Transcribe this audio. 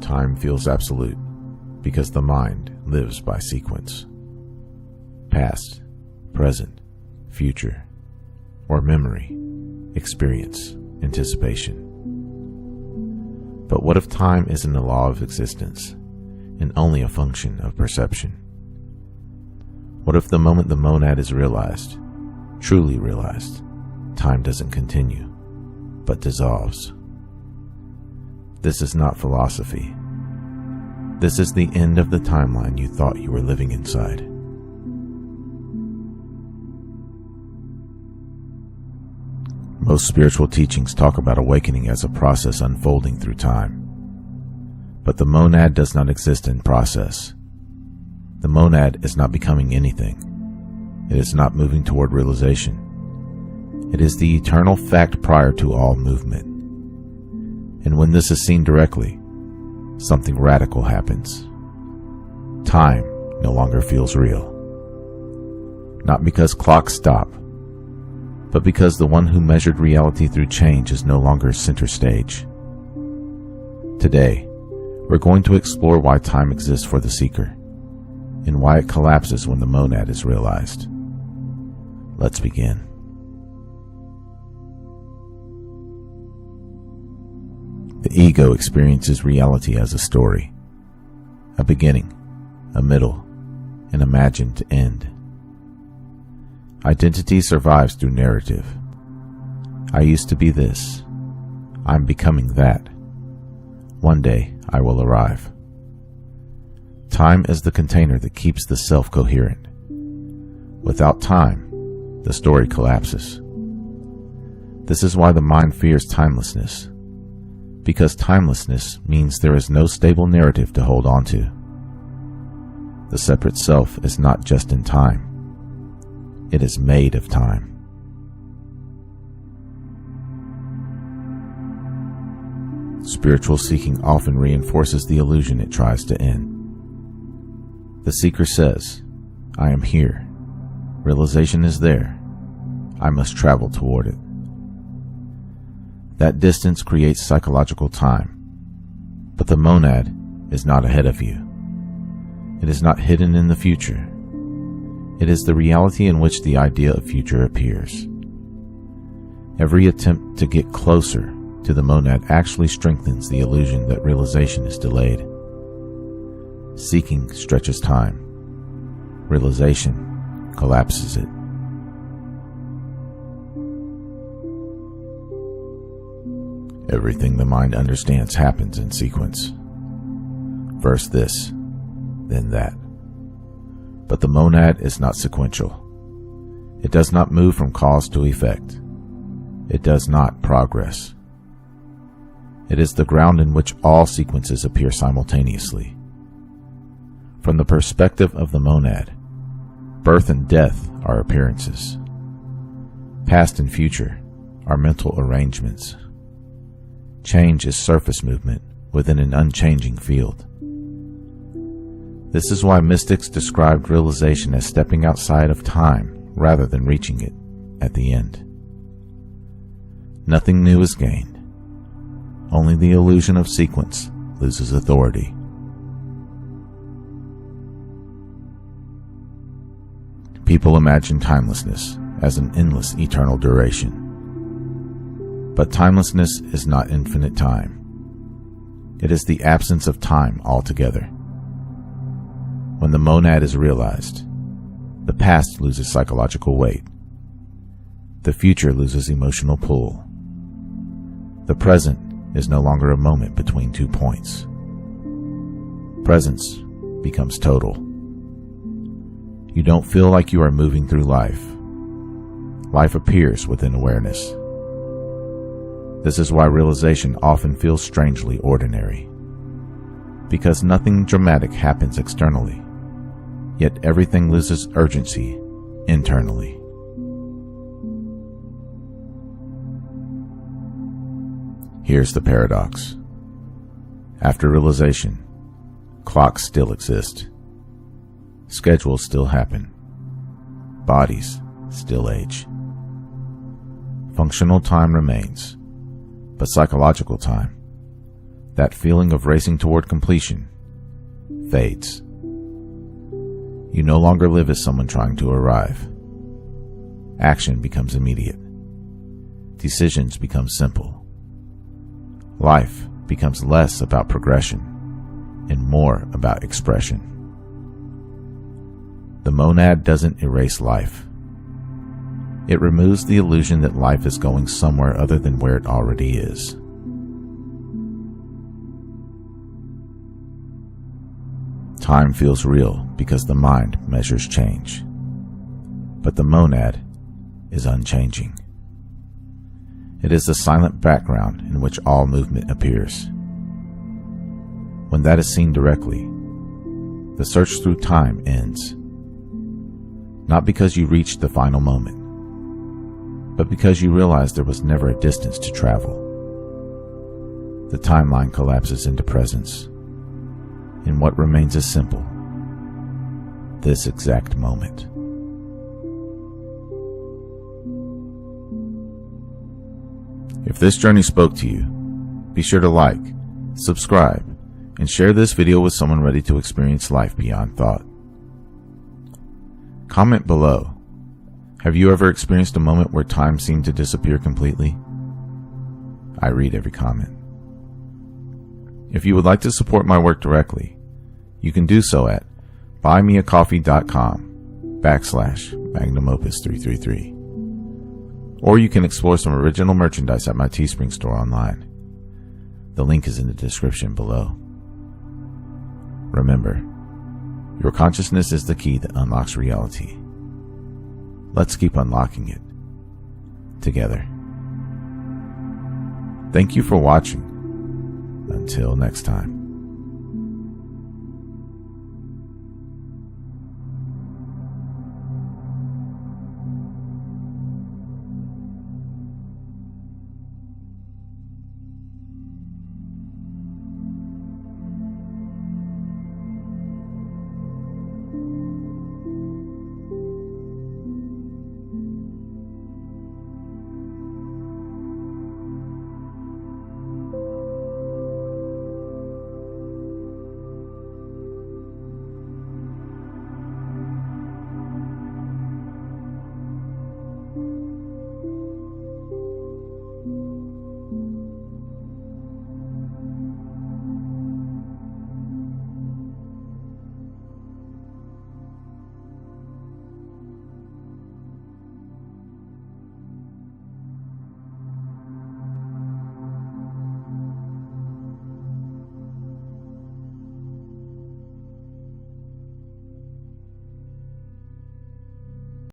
time feels absolute because the mind lives by sequence. Past, present, future, or memory, experience, anticipation. But what if time isn't a law of existence and only a function of perception? What if the moment the monad is realized, truly realized, time doesn't continue, but dissolves? This is not philosophy. This is the end of the timeline you thought you were living inside. Most spiritual teachings talk about awakening as a process unfolding through time. But the monad does not exist in process. The monad is not becoming anything. It is not moving toward realization. It is the eternal fact prior to all movement. And when this is seen directly, something radical happens. Time no longer feels real. Not because clocks stop, but because the one who measured reality through change is no longer center stage. Today, we're going to explore why time exists for the seeker, and why it collapses when the monad is realized. Let's begin. The ego experiences reality as a story, a beginning, a middle, an imagined end. Identity survives through narrative. I used to be this. I'm becoming that. One day I will arrive. Time is the container that keeps the self coherent. Without time, the story collapses. This is why the mind fears timelessness, because timelessness means there is no stable narrative to hold on to. The separate self is not just in time. It is made of time. Spiritual seeking often reinforces the illusion it tries to end. The seeker says, I am here. Realization is there. I must travel toward it. That distance creates psychological time. But the monad is not ahead of you. It is not hidden in the future. It is the reality in which the idea of future appears. Every attempt to get closer to the monad actually strengthens the illusion that realization is delayed. Seeking stretches time. Realization collapses it. Everything the mind understands happens in sequence. First this, then that. But the monad is not sequential. It does not move from cause to effect. It does not progress. It is the ground in which all sequences appear simultaneously. From the perspective of the monad, birth and death are appearances. Past and future are mental arrangements. Change is surface movement within an unchanging field. This is why mystics described realization as stepping outside of time rather than reaching it at the end. Nothing new is gained. Only the illusion of sequence loses authority. People imagine timelessness as an endless eternal duration. But timelessness is not infinite time. It is the absence of time altogether. When the monad is realized, the past loses psychological weight. The future loses emotional pull. The present is no longer a moment between 2 points. Presence becomes total. You don't feel like you are moving through life. Life appears within awareness. This is why realization often feels strangely ordinary. Because nothing dramatic happens externally, yet everything loses urgency internally. Here's the paradox. After realization, clocks still exist. Schedules still happen. Bodies still age. Functional time remains, but psychological time, that feeling of racing toward completion fades. You no longer live as someone trying to arrive. Action becomes immediate. Decisions become simple. Life becomes less about progression and more about expression. The monad doesn't erase life. It removes the illusion that life is going somewhere other than where it already is. Time feels real because the mind measures change. But the monad is unchanging. It is the silent background in which all movement appears. When that is seen directly, the search through time ends. Not because you reached the final moment, but because you realized there was never a distance to travel. The timeline collapses into presence, and what remains is simple: this exact moment. If this journey spoke to you, be sure to like, subscribe, and share this video with someone ready to experience life beyond thought. Comment below. Have you ever experienced a moment where time seemed to disappear completely? I read every comment. If you would like to support my work directly, you can do so at buymeacoffee.com/magnumopus333. Or you can explore some original merchandise at my Teespring store online. The link is in the description below. Remember, your consciousness is the key that unlocks reality. Let's keep unlocking it together. Thank you for watching. Until next time.